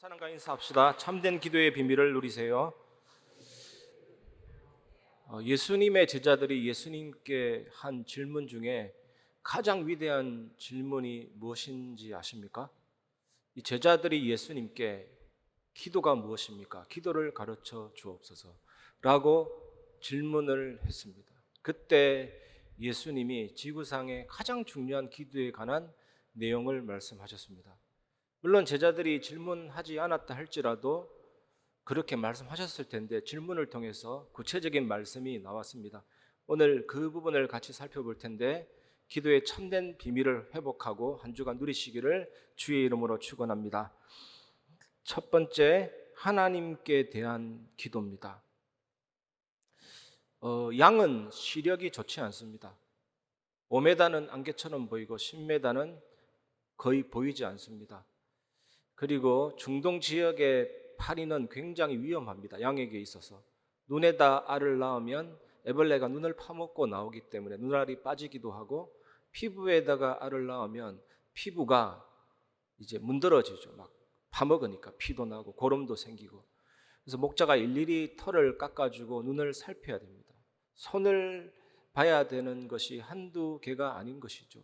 사랑과 인사합시다. 참된 기도의 비밀을 누리세요. 예수님의 제자들이 예수님께 한 질문 중에 가장 위대한 질문이 무엇인지 아십니까? 이 제자들이 예수님께 기도가 무엇입니까? 기도를 가르쳐 주옵소서 라고 질문을 했습니다. 그때 예수님이 지구상의 가장 중요한 기도에 관한 내용을 말씀하셨습니다. 물론 제자들이 질문하지 않았다 할지라도 그렇게 말씀하셨을 텐데 질문을 통해서 구체적인 말씀이 나왔습니다. 오늘 그 부분을 같이 살펴볼 텐데 기도의 참된 비밀을 회복하고 한 주간 누리시기를 주의 이름으로 축원합니다. 첫 번째, 하나님께 대한 기도입니다. 양은 시력이 좋지 않습니다. 5m는 안개처럼 보이고 10m는 거의 보이지 않습니다. 그리고 중동 지역의 파리는 굉장히 위험합니다. 양에게 있어서 눈에다 알을 낳으면 애벌레가 눈을 파먹고 나오기 때문에 눈알이 빠지기도 하고, 피부에다가 알을 낳으면 피부가 이제 문드러지죠. 막 파먹으니까 피도 나고 고름도 생기고. 그래서 목자가 일일이 털을 깎아주고 눈을 살펴야 됩니다. 손을 봐야 되는 것이 한두 개가 아닌 것이죠.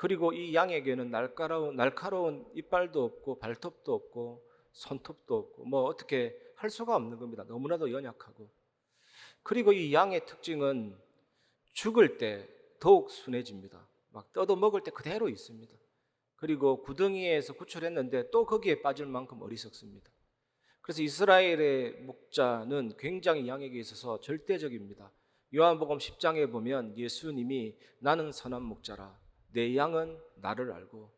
그리고 이 양에게는 날카로운 이빨도 없고 발톱도 없고 손톱도 없고 뭐 어떻게 할 수가 없는 겁니다. 너무나도 연약하고. 그리고 이 양의 특징은 죽을 때 더욱 순해집니다. 막 떠도 먹을 때 그대로 있습니다. 그리고 구덩이에서 구출했는데 또 거기에 빠질 만큼 어리석습니다. 그래서 이스라엘의 목자는 굉장히 양에게 있어서 절대적입니다. 요한복음 10장에 보면 예수님이 나는 선한 목자라 내 양은 나를 알고,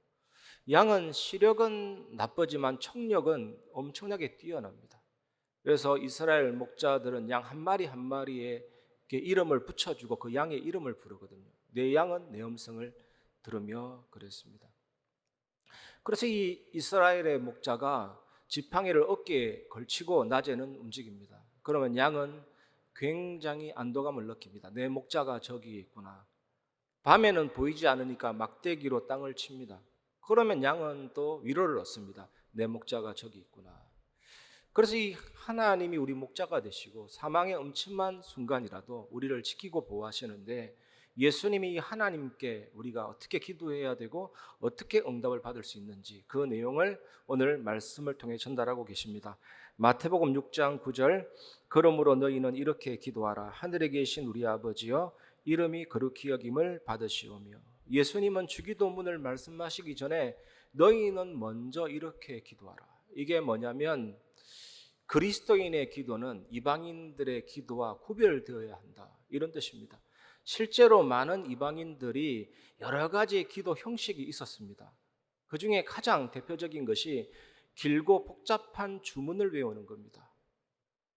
양은 시력은 나쁘지만 청력은 엄청나게 뛰어납니다. 그래서 이스라엘 목자들은 양 한 마리 한 마리에 이름을 붙여주고 그 양의 이름을 부르거든요. 내 양은 내 음성을 들으며 그랬습니다. 그래서 이 이스라엘의 목자가 지팡이를 어깨에 걸치고 낮에는 움직입니다. 그러면 양은 굉장히 안도감을 느낍니다. 내 목자가 저기 있구나. 밤에는 보이지 않으니까 막대기로 땅을 칩니다. 그러면 양은 또 위로를 얻습니다. 내 목자가 저기 있구나. 그래서 이 하나님이 우리 목자가 되시고 사망의 음침한 순간이라도 우리를 지키고 보호하시는데, 예수님이 하나님께 우리가 어떻게 기도해야 되고 어떻게 응답을 받을 수 있는지 그 내용을 오늘 말씀을 통해 전달하고 계십니다. 마태복음 6장 9절, 그러므로 너희는 이렇게 기도하라. 하늘에 계신 우리 아버지여 이름이 거룩히 여김을 받으시오며. 예수님은 주기도문을 말씀하시기 전에 너희는 먼저 이렇게 기도하라. 이게 뭐냐면 그리스도인의 기도는 이방인들의 기도와 구별되어야 한다, 이런 뜻입니다. 실제로 많은 이방인들이 여러 가지의 기도 형식이 있었습니다. 그 중에 가장 대표적인 것이 길고 복잡한 주문을 외우는 겁니다.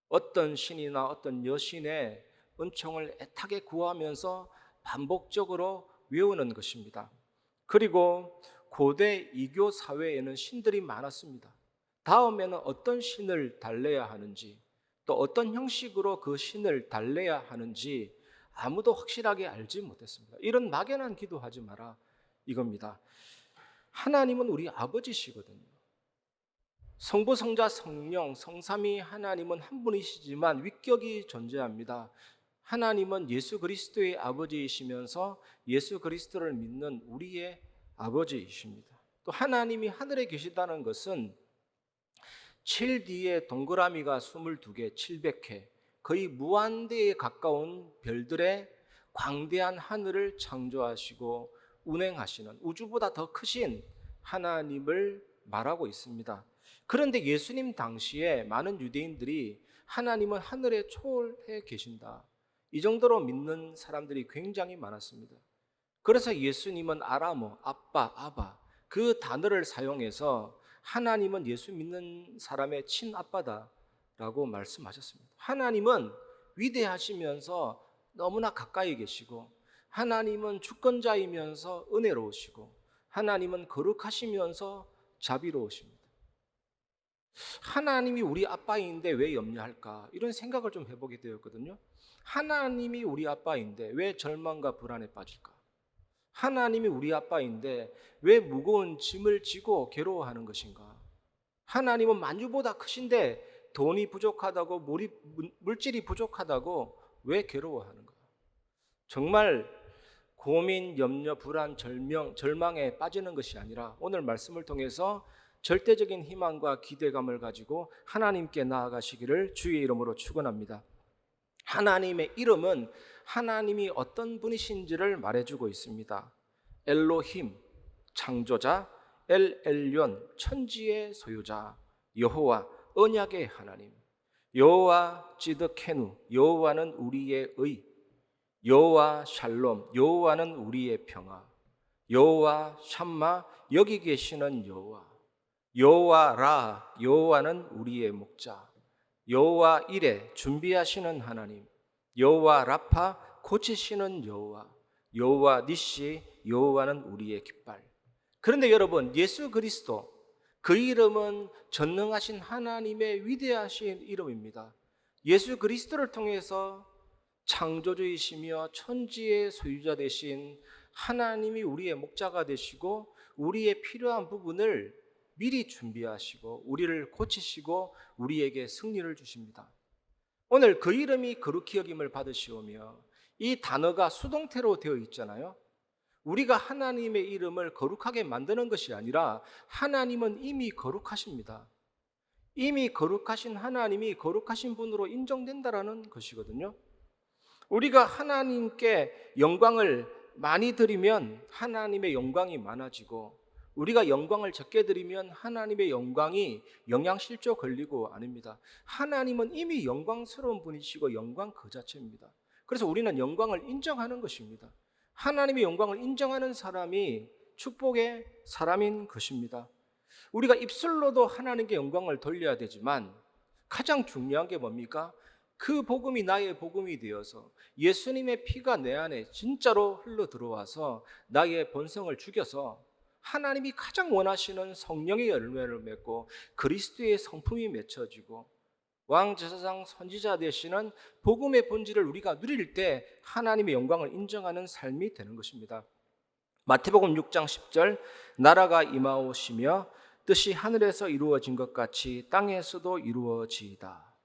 어떤 신이나 어떤 여신의 은총을 애타게 구하면서 반복적으로 외우는 것입니다. 그리고 고대 이교 사회에는 신들이 많았습니다. 다음에는 어떤 신을 달래야 하는지, 또 어떤 형식으로 그 신을 달래야 하는지 아무도 확실하게 알지 못했습니다. 이런 막연한 기도하지 마라, 이겁니다. 하나님은 우리 아버지시거든요. 성부, 성자, 성령, 성삼위 하나님은 한 분이시지만 위격이 존재합니다. 하나님은 예수 그리스도의 아버지이시면서 예수 그리스도를 믿는 우리의 아버지이십니다. 또 하나님이 하늘에 계시다는 것은 7 뒤에 동그라미가 22개, 700회, 거의 무한대에 가까운 별들의 광대한 하늘을 창조하시고 운행하시는 우주보다 더 크신 하나님을 말하고 있습니다. 그런데 예수님 당시에 많은 유대인들이 하나님은 하늘에 초월해 계신다, 이 정도로 믿는 사람들이 굉장히 많았습니다. 그래서 예수님은 아라모, 아빠, 아바 그 단어를 사용해서 하나님은 예수 믿는 사람의 친아빠다라고 말씀하셨습니다. 하나님은 위대하시면서 너무나 가까이 계시고, 하나님은 주권자이면서 은혜로우시고, 하나님은 거룩하시면서 자비로우십니다. 하나님이 우리 아빠인데 왜 염려할까? 이런 생각을 좀 해보게 되었거든요. 하나님이 우리 아빠인데 왜 절망과 불안에 빠질까? 하나님이 우리 아빠인데 왜 무거운 짐을 지고 괴로워하는 것인가? 하나님은 만유보다 크신데 돈이 부족하다고 물질이 부족하다고 왜 괴로워하는가? 정말 고민, 염려, 불안, 절망에 빠지는 것이 아니라 오늘 말씀을 통해서 절대적인 희망과 기대감을 가지고 하나님께 나아가시기를 주의 이름으로 축원합니다. 하나님의 이름은 하나님이 어떤 분이신지를 말해주고 있습니다. 엘로힘, 창조자, 엘 엘yon, 천지의 소유자, 여호와, 언약의 하나님, 여호와 찌드케누, 여호와는 우리의 의, 여호와 샬롬, 여호와는 우리의 평화, 여호와 샴마, 여기 계시는 여호와, 여호와 라, 여호와는 우리의 목자, 여호와 이레, 준비하시는 하나님, 여호와 라파, 고치시는 여호와, 여호와 니시, 여호와는 우리의 깃발. 그런데 여러분, 예수 그리스도, 그 이름은 전능하신 하나님의 위대하신 이름입니다. 예수 그리스도를 통해서 창조주이시며 천지의 소유자 되신 하나님이 우리의 목자가 되시고 우리의 필요한 부분을 미리 준비하시고 우리를 고치시고 우리에게 승리를 주십니다. 오늘 그 이름이 거룩히 여김을 받으시오며, 이 단어가 수동태로 되어 있잖아요. 우리가 하나님의 이름을 거룩하게 만드는 것이 아니라 하나님은 이미 거룩하십니다. 이미 거룩하신 하나님이 거룩하신 분으로 인정된다라는 것이거든요. 우리가 하나님께 영광을 많이 드리면 하나님의 영광이 많아지고, 우리가 영광을 적게 드리면 하나님의 영광이 영양실조 걸리고 아닙니다. 하나님은 이미 영광스러운 분이시고 영광 그 자체입니다. 그래서 우리는 영광을 인정하는 것입니다. 하나님의 영광을 인정하는 사람이 축복의 사람인 것입니다. 우리가 입술로도 하나님께 영광을 돌려야 되지만 가장 중요한 게 뭡니까? 그 복음이 나의 복음이 되어서 예수님의 피가 내 안에 진짜로 흘러 들어와서 나의 본성을 죽여서 하나님이 가장 원하시는 성령의 열매를 맺고 그리스도의 성품이 맺혀지고 왕제사장 선지자 되시는 복음의 본질을 우리가 누릴 때 하나님의 영광을 인정하는 삶이 되는 것입니다. 마태복음 6장 10절, 나라가 임하오시며 뜻이 하늘에서 이루어진 것 같이 땅에서도 이루어지이다.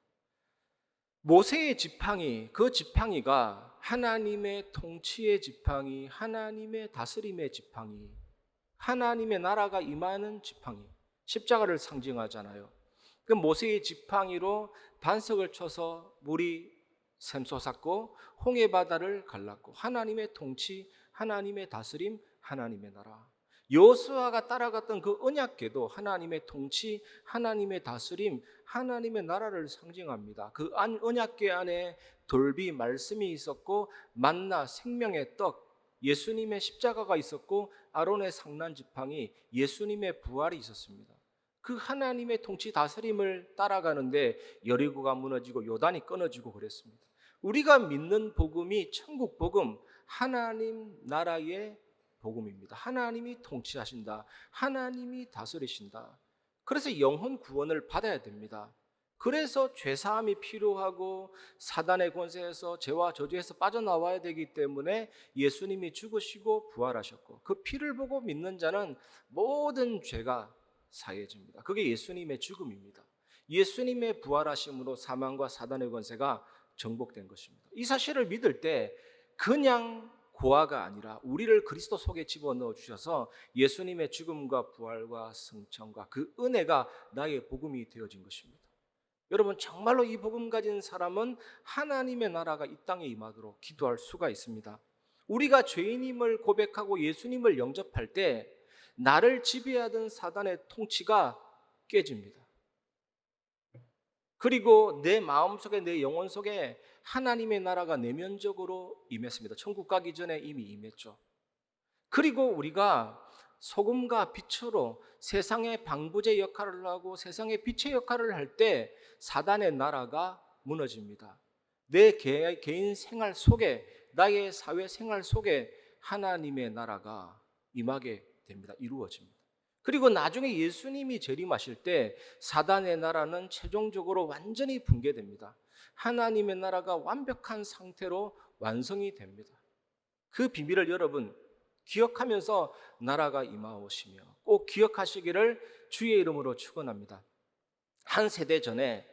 모세의 지팡이, 그 지팡이가 하나님의 통치의 지팡이, 하나님의 다스림의 지팡이, 하나님의 나라가 임하는 지팡이, 십자가를 상징하잖아요. 그 모세의 지팡이로 반석을 쳐서 물이 샘솟았고 홍해 바다를 갈랐고, 하나님의 통치, 하나님의 다스림, 하나님의 나라. 여호수아가 따라갔던 그 언약궤도 하나님의 통치, 하나님의 다스림, 하나님의 나라를 상징합니다. 그 언약궤 안에 돌비 말씀이 있었고 만나 생명의 떡, 예수님의 십자가가 있었고 아론의 상난 지팡이, 예수님의 부활이 있었습니다. 그 하나님의 통치 다스림을 따라가는데 여리고가 무너지고 요단이 끊어지고 그랬습니다. 우리가 믿는 복음이 천국 복음, 하나님 나라의 복음입니다. 하나님이 통치하신다. 하나님이 다스리신다. 그래서 영혼 구원을 받아야 됩니다. 그래서 죄사함이 필요하고 사단의 권세에서 죄와 저주에서 빠져나와야 되기 때문에 예수님이 죽으시고 부활하셨고 그 피를 보고 믿는 자는 모든 죄가 사해집니다. 그게 예수님의 죽음입니다. 예수님의 부활하심으로 사망과 사단의 권세가 정복된 것입니다. 이 사실을 믿을 때 그냥 고아가 아니라 우리를 그리스도 속에 집어넣어 주셔서 예수님의 죽음과 부활과 승천과 그 은혜가 나의 복음이 되어진 것입니다. 여러분, 정말로 이 복음 가진 사람은 하나님의 나라가 이 땅에 임하도록 기도할 수가 있습니다. 우리가 죄인임을 고백하고 예수님을 영접할 때 나를 지배하던 사단의 통치가 깨집니다. 그리고 내 마음속에, 내 영혼 속에 하나님의 나라가 내면적으로 임했습니다. 천국 가기 전에 이미 임했죠. 그리고 우리가 소금과 빛으로 세상의 방부제 역할을 하고 세상의 빛의 역할을 할 때 사단의 나라가 무너집니다. 내 개인 생활 속에, 나의 사회 생활 속에 하나님의 나라가 임하게 됩니다. 이루어집니다. 그리고 나중에 예수님이 재림하실 때 사단의 나라는 최종적으로 완전히 붕괴됩니다. 하나님의 나라가 완벽한 상태로 완성이 됩니다. 그 비밀을 여러분 기억하면서 나라가 임하오시며 꼭 기억하시기를 주의 이름으로 축원합니다. 한 세대 전에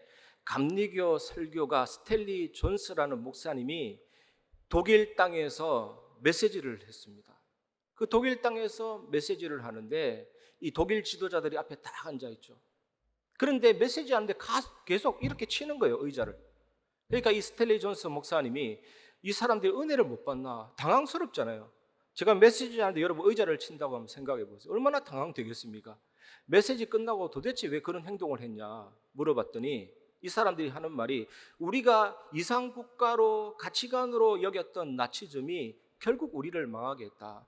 감리교 설교가 스탠리 존스라는 목사님이 독일 땅에서 메시지를 했습니다. 그 독일 땅에서 메시지를 하는데 이 독일 지도자들이 앞에 딱 앉아 있죠. 그런데 메시지 하는데 계속 이렇게 치는 거예요, 의자를. 그러니까 이 스탠리 존스 목사님이 이 사람들이 은혜를 못 받나 당황스럽잖아요. 제가 메시지 하는데 여러분 의자를 친다고 한번 생각해 보세요. 얼마나 당황되겠습니까? 메시지 끝나고 도대체 왜 그런 행동을 했냐 물어봤더니 이 사람들이 하는 말이 우리가 이상국가로 가치관으로 여겼던 나치즘이 결국 우리를 망하게 했다.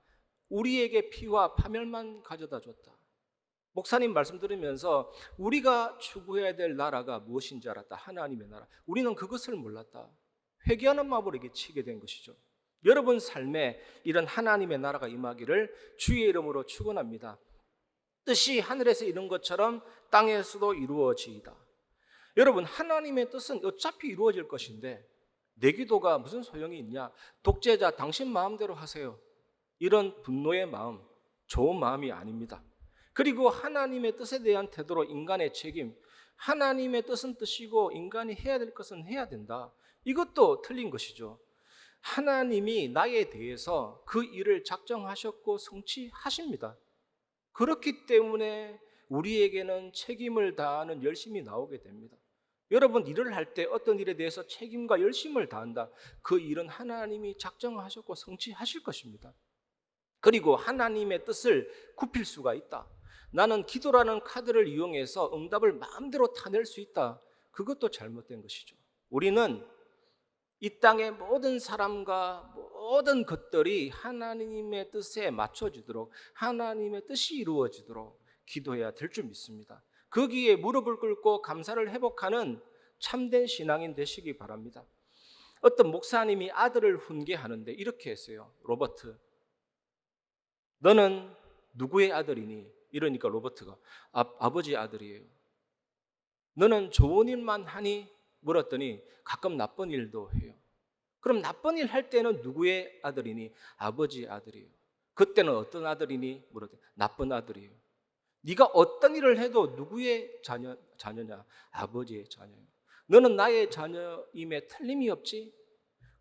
우리에게 피와 파멸만 가져다 줬다. 목사님 말씀 들으면서 우리가 추구해야 될 나라가 무엇인지 알았다. 하나님의 나라. 우리는 그것을 몰랐다. 회개하는 마음으로 이게 치게 된 것이죠. 여러분 삶에 이런 하나님의 나라가 임하기를 주의 이름으로 축원합니다. 뜻이 하늘에서 이룬 것처럼 땅에서도 이루어지이다. 여러분 하나님의 뜻은 어차피 이루어질 것인데 내 기도가 무슨 소용이 있냐? 독재자 당신 마음대로 하세요. 이런 분노의 마음, 좋은 마음이 아닙니다. 그리고 하나님의 뜻에 대한 태도로 인간의 책임, 하나님의 뜻은 뜻이고 인간이 해야 될 것은 해야 된다. 이것도 틀린 것이죠. 하나님이 나에 대해서 그 일을 작정하셨고 성취하십니다. 그렇기 때문에 우리에게는 책임을 다하는 열심이 나오게 됩니다. 여러분 일을 할 때 어떤 일에 대해서 책임과 열심을 다한다. 그 일은 하나님이 작정하셨고 성취하실 것입니다. 그리고 하나님의 뜻을 굽힐 수가 있다. 나는 기도라는 카드를 이용해서 응답을 마음대로 타낼 수 있다. 그것도 잘못된 것이죠. 우리는 이 땅의 모든 사람과 모든 것들이 하나님의 뜻에 맞춰지도록 하나님의 뜻이 이루어지도록 기도해야 될 줄 믿습니다. 거기에 무릎을 꿇고 감사를 회복하는 참된 신앙인 되시기 바랍니다. 어떤 목사님이 아들을 훈계하는데 이렇게 했어요. 로버트, 너는 누구의 아들이니? 이러니까 로버트가 아버지 아들이에요. 너는 좋은 일만 하니? 물었더니 가끔 나쁜 일도 해요. 그럼 나쁜 일 할 때는 누구의 아들이니? 아버지 아들이에요. 그때는 어떤 아들이니? 물었더니 나쁜 아들이에요. 네가 어떤 일을 해도 누구의 자녀냐? 아버지의 자녀예요. 너는 나의 자녀임에 틀림이 없지?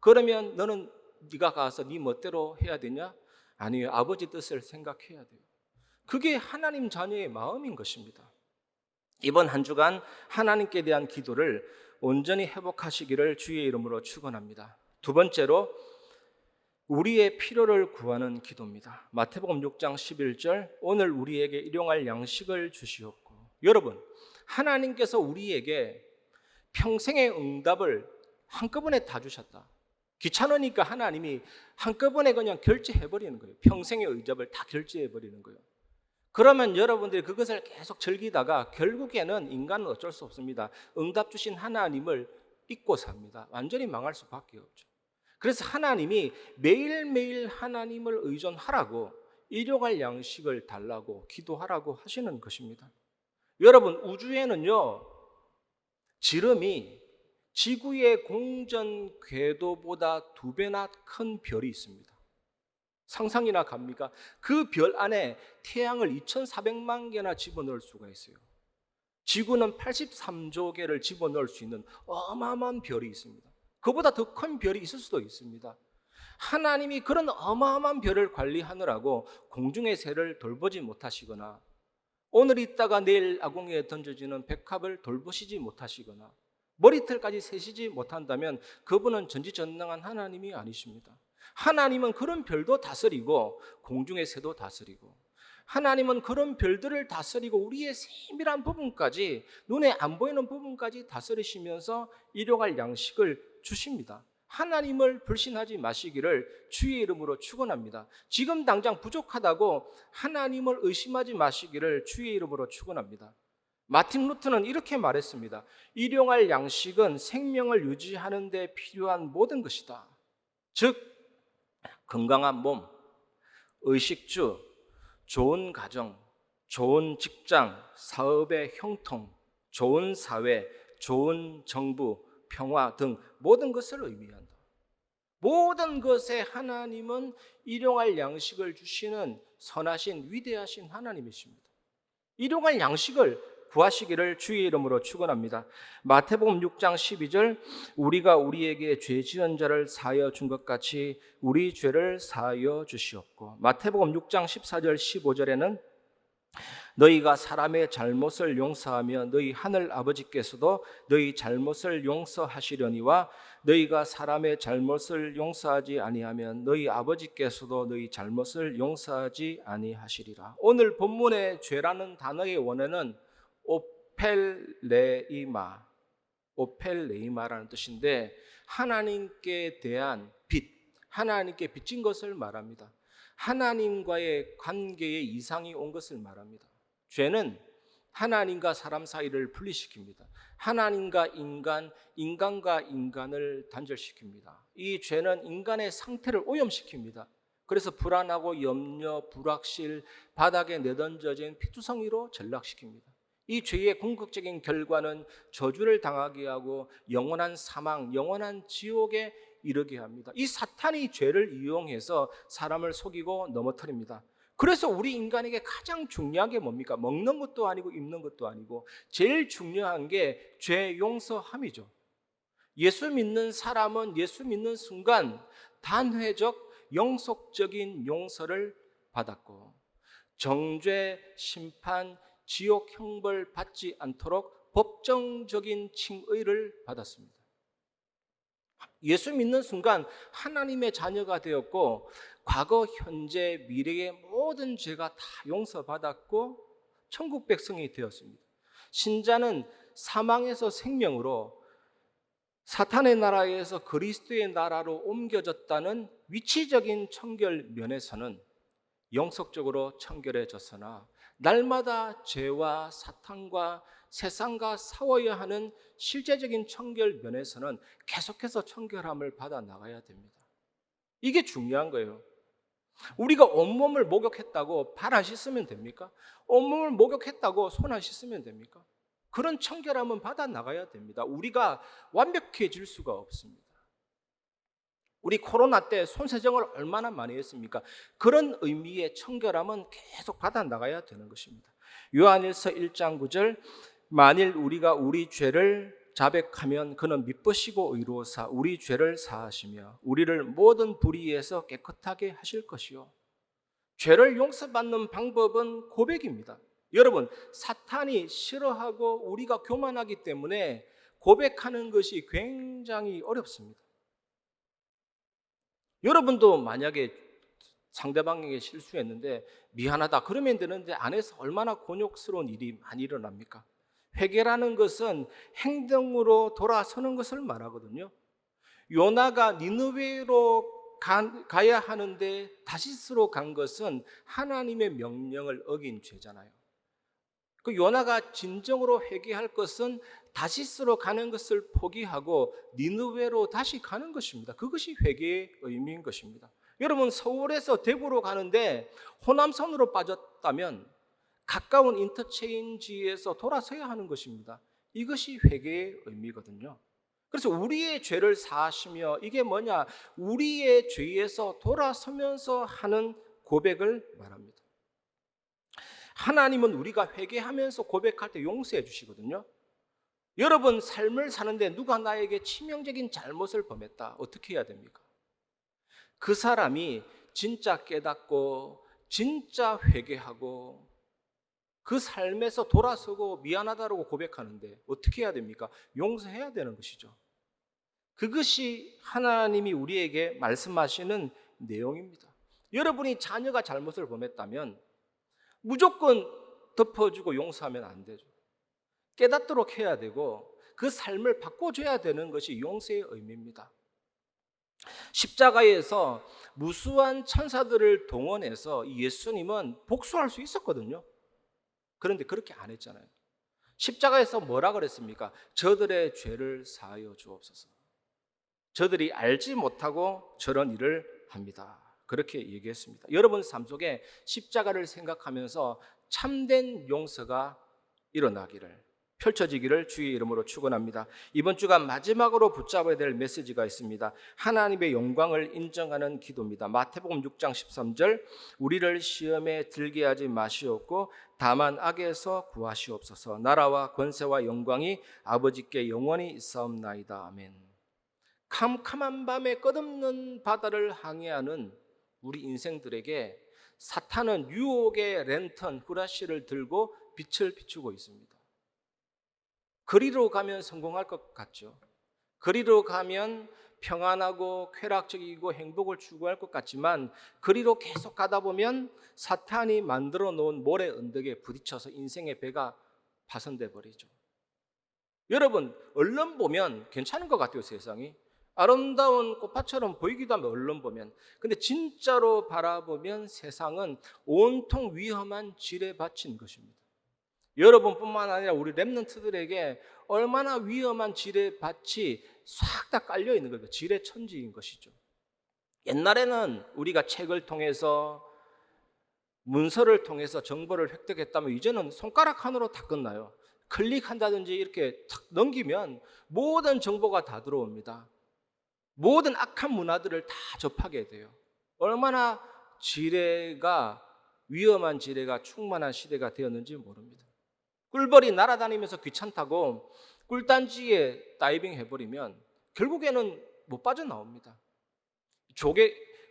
그러면 너는 네가 가서 네 멋대로 해야 되냐? 아니요, 아버지 뜻을 생각해야 돼요. 그게 하나님 자녀의 마음인 것입니다. 이번 한 주간 하나님께 대한 기도를 온전히 회복하시기를 주의 이름으로 축원합니다. 두 번째로 우리의 필요를 구하는 기도입니다. 마태복음 6장 11절 오늘 우리에게 일용할 양식을 주시옵고. 여러분 하나님께서 우리에게 평생의 응답을 한꺼번에 다 주셨다. 귀찮으니까 하나님이 한꺼번에 그냥 결제해버리는 거예요. 평생의 응답을 다 결제해버리는 거예요. 그러면 여러분들이 그것을 계속 즐기다가 결국에는 인간은 어쩔 수 없습니다. 응답 주신 하나님을 잊고 삽니다. 완전히 망할 수밖에 없죠. 그래서 하나님이 매일매일 하나님을 의존하라고 일용할 양식을 달라고 기도하라고 하시는 것입니다. 여러분 우주에는요 지름이 지구의 공전 궤도보다 2배나 큰 별이 있습니다. 상상이나 갑니까? 그 별 안에 태양을 2400만 개나 집어넣을 수가 있어요. 지구는 83조 개를 집어넣을 수 있는 어마어마한 별이 있습니다. 그보다 더 큰 별이 있을 수도 있습니다. 하나님이 그런 어마어마한 별을 관리하느라고 공중의 새를 돌보지 못하시거나 오늘 있다가 내일 아궁이에 던져지는 백합을 돌보시지 못하시거나 머리털까지 세시지 못한다면 그분은 전지전능한 하나님이 아니십니다. 하나님은 그런 별도 다스리고 공중의 새도 다스리고 하나님은 그런 별들을 다스리고 우리의 세밀한 부분까지 눈에 안 보이는 부분까지 다스리시면서 일용할 양식을 주십니다. 하나님을 불신하지 마시기를 주의 이름으로 축원합니다. 지금 당장 부족하다고 하나님을 의심하지 마시기를 주의 이름으로 축원합니다. 마틴 루터는 이렇게 말했습니다. 일용할 양식은 생명을 유지하는 데 필요한 모든 것이다. 즉 건강한 몸, 의식주, 좋은 가정, 좋은 직장, 사업의 형통, 좋은 사회, 좋은 정부, 평화 등 모든 것을 의미한다. 모든 것에 하나님은 일용할 양식을 주시는 선하신 위대하신 하나님이십니다. 일용할 양식을 구하시기를 주의 이름으로 축원합니다. 마태복음 6장 12절 우리가 우리에게 죄 지은 자를 사하여 준 것 같이 우리 죄를 사하여 주시옵고, 마태복음 6장 14절 15절에는 너희가 사람의 잘못을 용서하며 너희 하늘 아버지께서도 너희 잘못을 용서하시려니와 너희가 사람의 잘못을 용서하지 아니하면 너희 아버지께서도 너희 잘못을 용서하지 아니하시리라. 오늘 본문의 죄라는 단어의 원어는 오펠레이마라는 뜻인데, 하나님께 대한 빚, 하나님께 빚진 것을 말합니다. 하나님과의 관계에 이상이 온 것을 말합니다. 죄는 하나님과 사람 사이를 분리시킵니다. 하나님과 인간, 인간과 인간을 단절시킵니다. 이 죄는 인간의 상태를 오염시킵니다. 그래서 불안하고 염려, 불확실, 바닥에 내던져진 피투성이로 전락시킵니다. 이 죄의 궁극적인 결과는 저주를 당하게 하고 영원한 사망, 영원한 지옥에 이르게 합니다. 이 사탄이 죄를 이용해서 사람을 속이고 넘어뜨립니다. 그래서 우리 인간에게 가장 중요한 게 뭡니까? 먹는 것도 아니고 입는 것도 아니고 제일 중요한 게 죄 용서함이죠. 예수 믿는 사람은 예수 믿는 순간 단회적 영속적인 용서를 받았고, 정죄, 심판, 지옥 형벌 받지 않도록 법정적인 칭의를 받았습니다. 예수 믿는 순간 하나님의 자녀가 되었고, 과거, 현재, 미래의 모든 죄가 다 용서받았고 천국 백성이 되었습니다. 신자는 사망에서 생명으로, 사탄의 나라에서 그리스도의 나라로 옮겨졌다는 위치적인 청결 면에서는 영속적으로 청결해졌으나 날마다 죄와 사탄과 세상과 싸워야 하는 실제적인 청결 면에서는 계속해서 청결함을 받아 나가야 됩니다. 이게 중요한 거예요. 우리가 온몸을 목욕했다고 발 안 씻으면 됩니까? 온몸을 목욕했다고 손 안 씻으면 됩니까? 그런 청결함은 받아 나가야 됩니다. 우리가 완벽해질 수가 없습니다. 우리 코로나 때 손세정을 얼마나 많이 했습니까? 그런 의미의 청결함은 계속 받아 나가야 되는 것입니다. 요한일서 1장 9절 만일 우리가 우리 죄를 자백하면 그는 미쁘시고 의로우사 우리 죄를 사하시며 우리를 모든 불의에서 깨끗하게 하실 것이요. 죄를 용서받는 방법은 고백입니다. 여러분, 사탄이 싫어하고 우리가 교만하기 때문에 고백하는 것이 굉장히 어렵습니다. 여러분도 만약에 상대방에게 실수했는데 미안하다 그러면 되는데 안에서 얼마나 곤욕스러운 일이 많이 일어납니까? 회개라는 것은 행동으로 돌아서는 것을 말하거든요. 요나가 니느웨로 가야 하는데 다시스로 간 것은 하나님의 명령을 어긴 죄잖아요. 그 요나가 진정으로 회개할 것은 다시스로 가는 것을 포기하고 니느웨로 다시 가는 것입니다. 그것이 회개의 의미인 것입니다. 여러분, 서울에서 대구로 가는데 호남선으로 빠졌다면 가까운 인터체인지에서 돌아서야 하는 것입니다. 이것이 회개의 의미거든요. 그래서 우리의 죄를 사하시며, 이게 뭐냐? 우리의 죄에서 돌아서면서 하는 고백을 말합니다. 하나님은 우리가 회개하면서 고백할 때 용서해 주시거든요. 여러분, 삶을 사는데 누가 나에게 치명적인 잘못을 범했다. 어떻게 해야 됩니까? 그 사람이 진짜 깨닫고 진짜 회개하고 그 삶에서 돌아서고 미안하다고 고백하는데 어떻게 해야 됩니까? 용서해야 되는 것이죠. 그것이 하나님이 우리에게 말씀하시는 내용입니다. 여러분이 자녀가 잘못을 범했다면 무조건 덮어주고 용서하면 안 되죠. 깨닫도록 해야 되고 그 삶을 바꿔줘야 되는 것이 용서의 의미입니다. 십자가에서 무수한 천사들을 동원해서 예수님은 복수할 수 있었거든요. 그런데 그렇게 안 했잖아요. 십자가에서 뭐라 그랬습니까? 저들의 죄를 사하여 주옵소서. 저들이 알지 못하고 저런 일을 합니다. 그렇게 얘기했습니다. 여러분 삶 속에 십자가를 생각하면서 참된 용서가 일어나기를, 펼쳐지기를 주의 이름으로 축원합니다. 이번 주가 마지막으로 붙잡아야 될 메시지가 있습니다. 하나님의 영광을 인정하는 기도입니다. 마태복음 6장 13절, 우리를 시험에 들게 하지 마시옵고 다만 악에서 구하시옵소서. 나라와 권세와 영광이 아버지께 영원히 있사옵나이다. 아멘. 캄캄한 밤에 끝없는 바다를 항해하는 우리 인생들에게 사탄은 유혹의 랜턴 후라시를 들고 빛을 비추고 있습니다. 그리로 가면 성공할 것 같죠. 그리로 가면 평안하고 쾌락적이고 행복을 추구할 것 같지만 그리로 계속 가다 보면 사탄이 만들어 놓은 모래 언덕에 부딪혀서 인생의 배가 파손돼 버리죠. 여러분, 얼른 보면 괜찮은 것 같아요. 세상이 아름다운 꽃밭처럼 보이기도 하면 얼른 보면, 근데 진짜로 바라보면 세상은 온통 위험한 지뢰 밭인 것입니다. 여러분뿐만 아니라 우리 렘넌트들에게 얼마나 위험한 지뢰밭이 싹 다 깔려 있는 거예요. 지뢰천지인 것이죠. 옛날에는 우리가 책을 통해서 문서를 통해서 정보를 획득했다면 이제는 손가락 하나로 다 끝나요. 클릭한다든지 이렇게 탁 넘기면 모든 정보가 다 들어옵니다. 모든 악한 문화들을 다 접하게 돼요. 얼마나 위험한 지뢰가 충만한 시대가 되었는지 모릅니다. 꿀벌이 날아다니면서 귀찮다고 꿀단지에 다이빙 해버리면 결국에는 못 빠져나옵니다.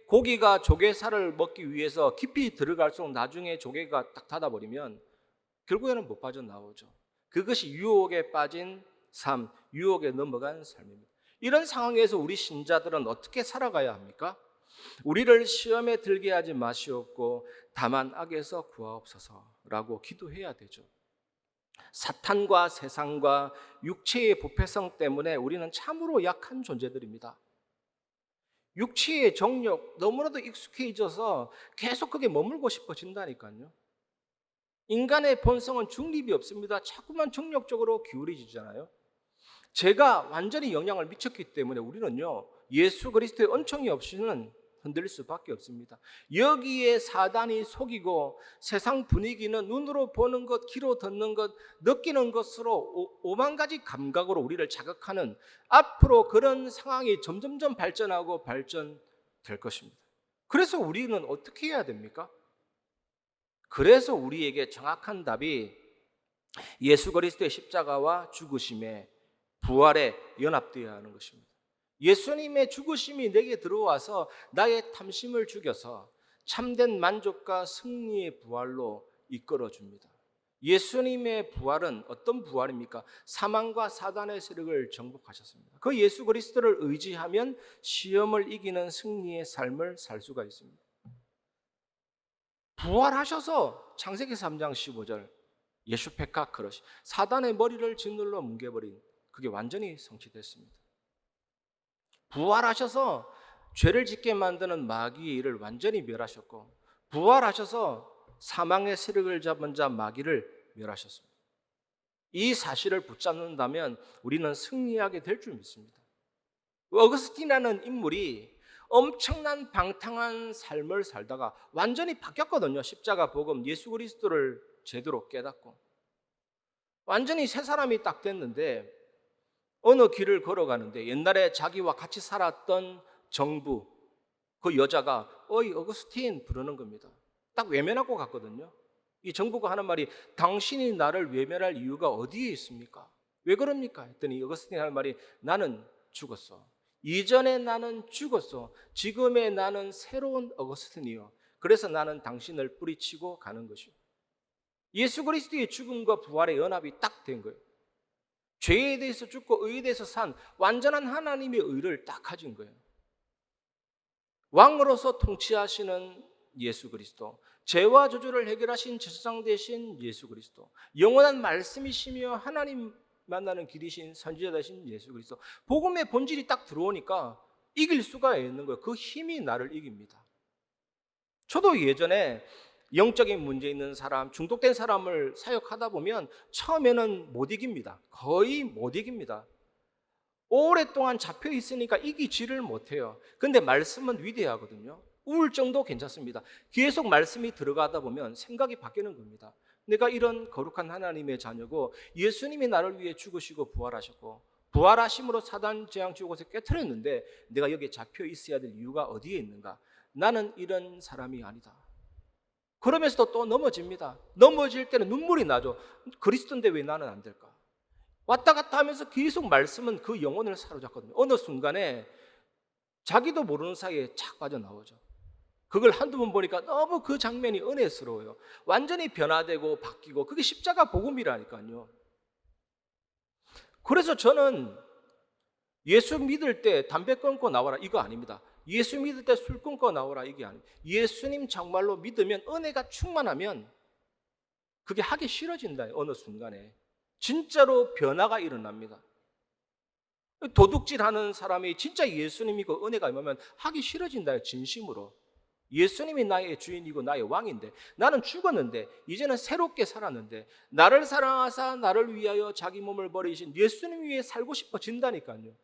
고기가 조개살을 먹기 위해서 깊이 들어갈수록 나중에 조개가 딱 닫아버리면 결국에는 못 빠져나오죠. 그것이 유혹에 빠진 삶, 유혹에 넘어간 삶입니다. 이런 상황에서 우리 신자들은 어떻게 살아가야 합니까? 우리를 시험에 들게 하지 마시옵고 다만 악에서 구하옵소서라고 기도해야 되죠. 사탄과 세상과 육체의 부패성 때문에 우리는 참으로 약한 존재들입니다. 육체의 정욕 너무나도 익숙해져서 계속 그게 머물고 싶어진다니까요. 인간의 본성은 중립이 없습니다. 자꾸만 정욕적으로 기울이지잖아요. 죄가 완전히 영향을 미쳤기 때문에 우리는요, 예수 그리스도의 은총이 없이는 흔들릴 수밖에 없습니다. 여기에 사단이 속이고 세상 분위기는 눈으로 보는 것, 귀로 듣는 것, 느끼는 것으로 오만 가지 감각으로 우리를 자극하는, 앞으로 그런 상황이 점점점 발전될 것입니다. 그래서 우리는 어떻게 해야 됩니까? 그래서 우리에게 정확한 답이 예수 그리스도의 십자가와 죽으심에 부활에 연합되어야 하는 것입니다. 예수님의 죽으심이 내게 들어와서 나의 탐심을 죽여서 참된 만족과 승리의 부활로 이끌어줍니다. 예수님의 부활은 어떤 부활입니까? 사망과 사단의 세력을 정복하셨습니다. 그 예수 그리스도를 의지하면 시험을 이기는 승리의 삶을 살 수가 있습니다. 부활하셔서 창세기 3장 15절 예수페카 크러시, 사단의 머리를 짓눌러 뭉개버린, 그게 완전히 성취됐습니다. 부활하셔서 죄를 짓게 만드는 마귀의 일을 완전히 멸하셨고, 부활하셔서 사망의 세력을 잡은 자 마귀를 멸하셨습니다. 이 사실을 붙잡는다면 우리는 승리하게 될 줄 믿습니다. 어거스틴이라는 인물이 엄청난 방탕한 삶을 살다가 완전히 바뀌었거든요. 십자가 복음, 예수 그리스도를 제대로 깨닫고 완전히 새 사람이 딱 됐는데, 어느 길을 걸어가는데 옛날에 자기와 같이 살았던 정부, 그 여자가 어이 어거스틴 부르는 겁니다. 딱 외면하고 갔거든요. 이 정부가 하는 말이, 당신이 나를 외면할 이유가 어디에 있습니까? 왜 그럽니까? 했더니 어거스틴이 하는 말이, 나는 죽었어. 이전에 나는 죽었어. 지금의 나는 새로운 어거스틴이요. 그래서 나는 당신을 뿌리치고 가는 것이요. 예수 그리스도의 죽음과 부활의 연합이 딱 된 거예요. 죄에 대해서 죽고 의에 대해서 산 완전한 하나님의 의를 딱 가진 거예요. 왕으로서 통치하시는 예수 그리스도, 죄와 저주를 해결하신 제사장 되신 예수 그리스도, 영원한 말씀이시며 하나님 만나는 길이신 선지자 되신 예수 그리스도, 복음의 본질이 딱 들어오니까 이길 수가 있는 거예요. 그 힘이 나를 이깁니다. 저도 예전에 영적인 문제 있는 사람, 중독된 사람을 사역하다 보면 처음에는 못 이깁니다. 거의 못 이깁니다. 오랫동안 잡혀 있으니까 이기지를 못해요. 근데 말씀은 위대하거든요. 우울증도 괜찮습니다. 계속 말씀이 들어가다 보면 생각이 바뀌는 겁니다. 내가 이런 거룩한 하나님의 자녀고 예수님이 나를 위해 죽으시고 부활하셨고 부활하심으로 사단 재앙 지옥에서 깨트렸는데 내가 여기에 잡혀 있어야 될 이유가 어디에 있는가? 나는 이런 사람이 아니다. 그러면서도 또 넘어집니다. 넘어질 때는 눈물이 나죠. 그리스도인데 왜 나는 안 될까? 왔다 갔다 하면서 계속 말씀은 그 영혼을 사로잡거든요. 어느 순간에 자기도 모르는 사이에 착 빠져나오죠. 그걸 한두 번 보니까 너무 그 장면이 은혜스러워요. 완전히 변화되고 바뀌고 그게 십자가 복음이라니까요. 그래서 저는 예수 믿을 때 담배 끊고 나와라 이거 아닙니다. 예수 믿을 때 술 끊고 나오라 이게 아닙니다. 예수님 정말로 믿으면 은혜가 충만하면 그게 하기 싫어진다. 어느 순간에 진짜로 변화가 일어납니다. 도둑질하는 사람이 진짜 예수님이고 은혜가 임하면 하기 싫어진다. 진심으로. 예수님이 나의 주인이고 나의 왕인데 나는 죽었는데 이제는 새롭게 살았는데 나를 사랑하사 나를 위하여 자기 몸을 버리신 예수님 위해 살고 싶어진다니까요.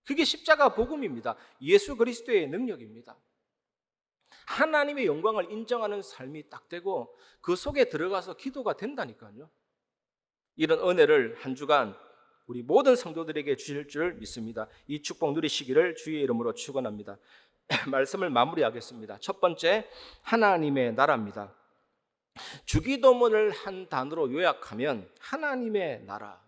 그게 십자가 복음입니다. 예수 그리스도의 능력입니다. 하나님의 영광을 인정하는 삶이 딱 되고 그 속에 들어가서 기도가 된다니까요. 이런 은혜를 한 주간 우리 모든 성도들에게 주실 줄 믿습니다. 이 축복 누리시기를 주의 이름으로 축원합니다. 말씀을 마무리하겠습니다. 첫 번째, 하나님의 나라입니다. 주기도문을 한 단어로 요약하면 하나님의 나라.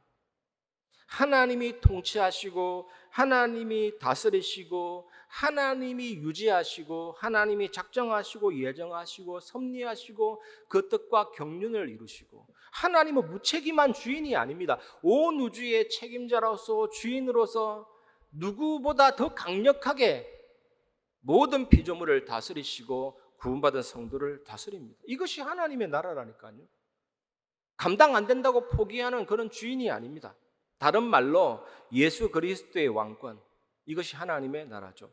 하나님이 통치하시고 하나님이 다스리시고 하나님이 유지하시고 하나님이 작정하시고 예정하시고 섭리하시고 그 뜻과 경륜을 이루시고 하나님은 무책임한 주인이 아닙니다. 온 우주의 책임자로서 주인으로서 누구보다 더 강력하게 모든 피조물을 다스리시고 구원받은 성도를 다스립니다. 이것이 하나님의 나라라니까요. 감당 안 된다고 포기하는 그런 주인이 아닙니다. 다른 말로 예수 그리스도의 왕권, 이것이 하나님의 나라죠.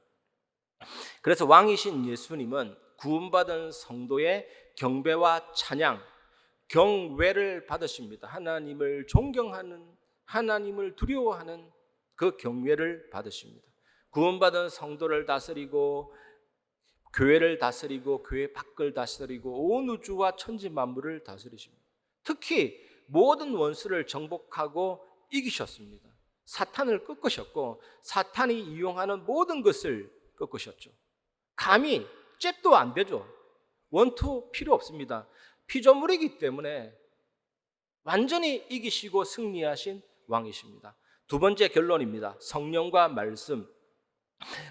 그래서 왕이신 예수님은 구원받은 성도의 경배와 찬양, 경외를 받으십니다. 하나님을 존경하는, 하나님을 두려워하는 그 경외를 받으십니다. 구원받은 성도를 다스리고 교회를 다스리고 교회 밖을 다스리고 온 우주와 천지 만물을 다스리십니다. 특히 모든 원수를 정복하고 이기셨습니다. 사탄을 꺾으셨고 사탄이 이용하는 모든 것을 꺾으셨죠. 감히 잽도 안 되죠. 원투 필요 없습니다. 피조물이기 때문에 완전히 이기시고 승리하신 왕이십니다. 두 번째 결론입니다. 성령과 말씀.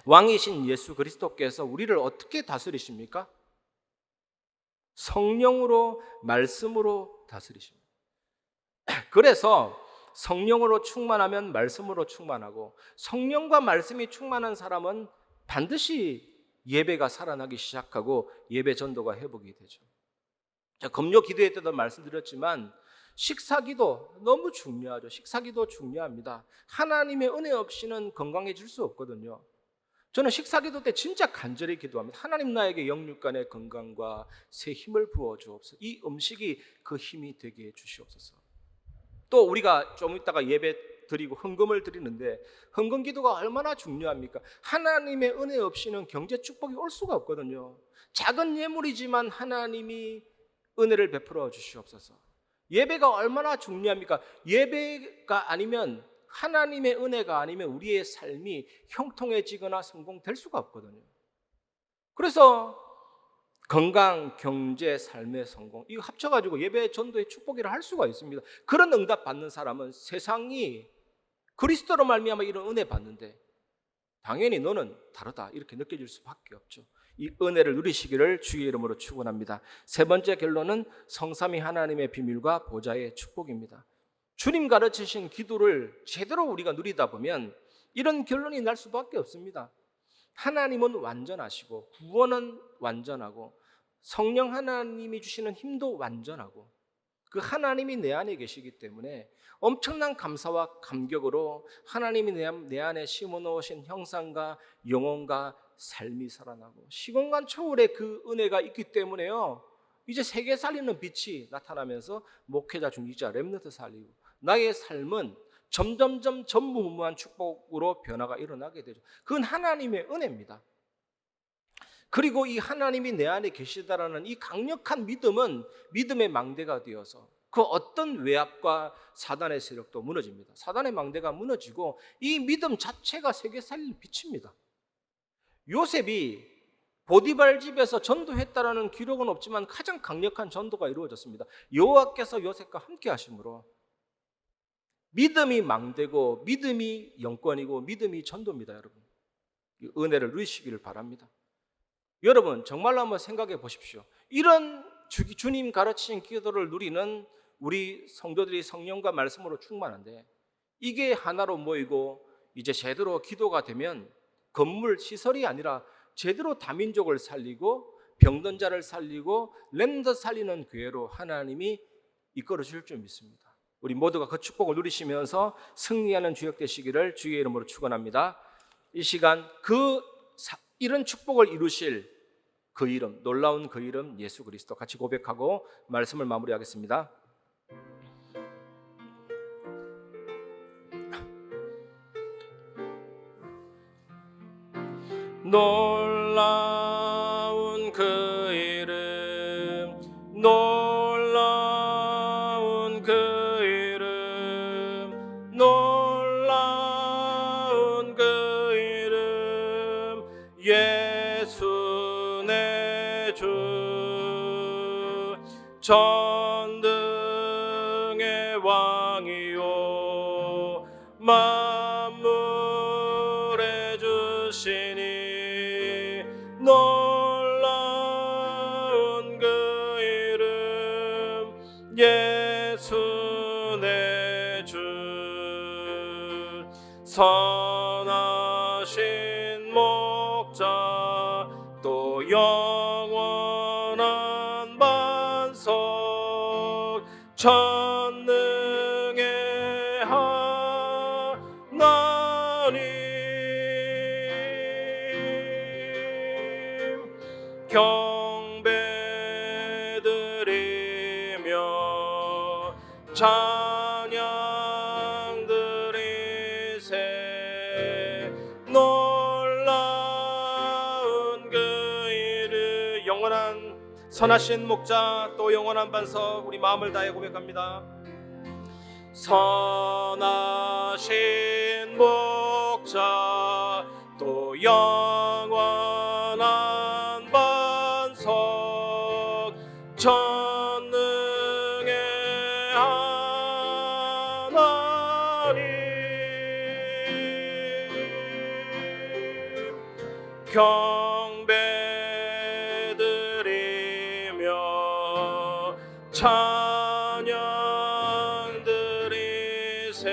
왕이신 예수 그리스도께서 우리를 어떻게 다스리십니까? 성령으로 말씀으로 다스리십니다. 그래서 성령으로 충만하면 말씀으로 충만하고 성령과 말씀이 충만한 사람은 반드시 예배가 살아나기 시작하고 예배 전도가 회복이 되죠. 금요 기도회 때도 말씀드렸지만 식사기도 너무 중요하죠. 식사기도 중요합니다. 하나님의 은혜 없이는 건강해질 수 없거든요. 저는 식사기도 때 진짜 간절히 기도합니다. 하나님 나에게 영육간의 건강과 새 힘을 부어 주옵소서. 이 음식이 그 힘이 되게 해 주시옵소서. 또 우리가 좀 이따가 예배 드리고 헌금을 드리는데 헌금 기도가 얼마나 중요합니까? 하나님의 은혜 없이는 경제 축복이 올 수가 없거든요. 작은 예물이지만 하나님이 은혜를 베풀어 주시옵소서. 예배가 얼마나 중요합니까? 예배가 아니면 하나님의 은혜가 아니면 우리의 삶이 형통해지거나 성공될 수가 없거든요. 그래서 건강, 경제, 삶의 성공 이거 합쳐가지고 예배 전도의 축복이라 할 수가 있습니다. 그런 응답 받는 사람은 세상이 그리스도로 말미암아 이런 은혜 받는데 당연히 너는 다르다 이렇게 느껴질 수밖에 없죠. 이 은혜를 누리시기를 주의 이름으로 축원합니다. 세 번째 결론은 성삼위 하나님의 비밀과 보좌의 축복입니다. 주님 가르치신 기도를 제대로 우리가 누리다 보면 이런 결론이 날 수밖에 없습니다. 하나님은 완전하시고 구원은 완전하고 성령 하나님이 주시는 힘도 완전하고 그 하나님이 내 안에 계시기 때문에 엄청난 감사와 감격으로 하나님이 내 안에 심어놓으신 형상과 영혼과 삶이 살아나고 시공간 초월의 그 은혜가 있기 때문에요. 이제 세계 살리는 빛이 나타나면서 목회자, 중직자, 렘넌트 살리고 나의 삶은 점점점 전무후무한 축복으로 변화가 일어나게 되죠. 그건 하나님의 은혜입니다. 그리고 이 하나님이 내 안에 계시다라는 이 강력한 믿음은 믿음의 망대가 되어서 그 어떤 외압과 사단의 세력도 무너집니다. 사단의 망대가 무너지고 이 믿음 자체가 세계 살릴 빛입니다. 요셉이 보디발 집에서 전도했다라는 기록은 없지만 가장 강력한 전도가 이루어졌습니다. 여호와께서 요셉과 함께 하심으로 믿음이 망대고 믿음이 영권이고 믿음이 전도입니다. 여러분, 이 은혜를 누리시기를 바랍니다. 여러분 정말로 한번 생각해 보십시오. 이런 주님 가르치신 기도를 누리는 우리 성도들이 성령과 말씀으로 충만한데 이게 하나로 모이고 이제 제대로 기도가 되면 건물 시설이 아니라 제대로 다민족을 살리고 병든 자를 살리고 렘넌트 살리는 교회로 하나님이 이끌어 주실 줄 믿습니다. 우리 모두가 그 축복을 누리시면서 승리하는 주역 되시기를 주의 이름으로 축원합니다. 이 시간 이런 축복을 이루실 그 이름, 놀라운 그 이름 예수 그리스도 같이 고백하고 말씀을 마무리하겠습니다. 놀라운 그 이름, 놀라운 그 이름, 놀라운 그 이름 예수 내 주. 전등의 왕이요 만물의 주시니 놀라운 그 이름 예수 내 주. 선하신 목자 또 영원한 반석 전능의 하나님 경배드리며 찬양 드리세. 놀라운 그 이름 영원한 선하신 목자 또 영원한 반석 우리 마음을 다해 고백합니다. 선하신 목자 또 영원한 반석 전능의 하나님 경배드리며 찬양 드리세.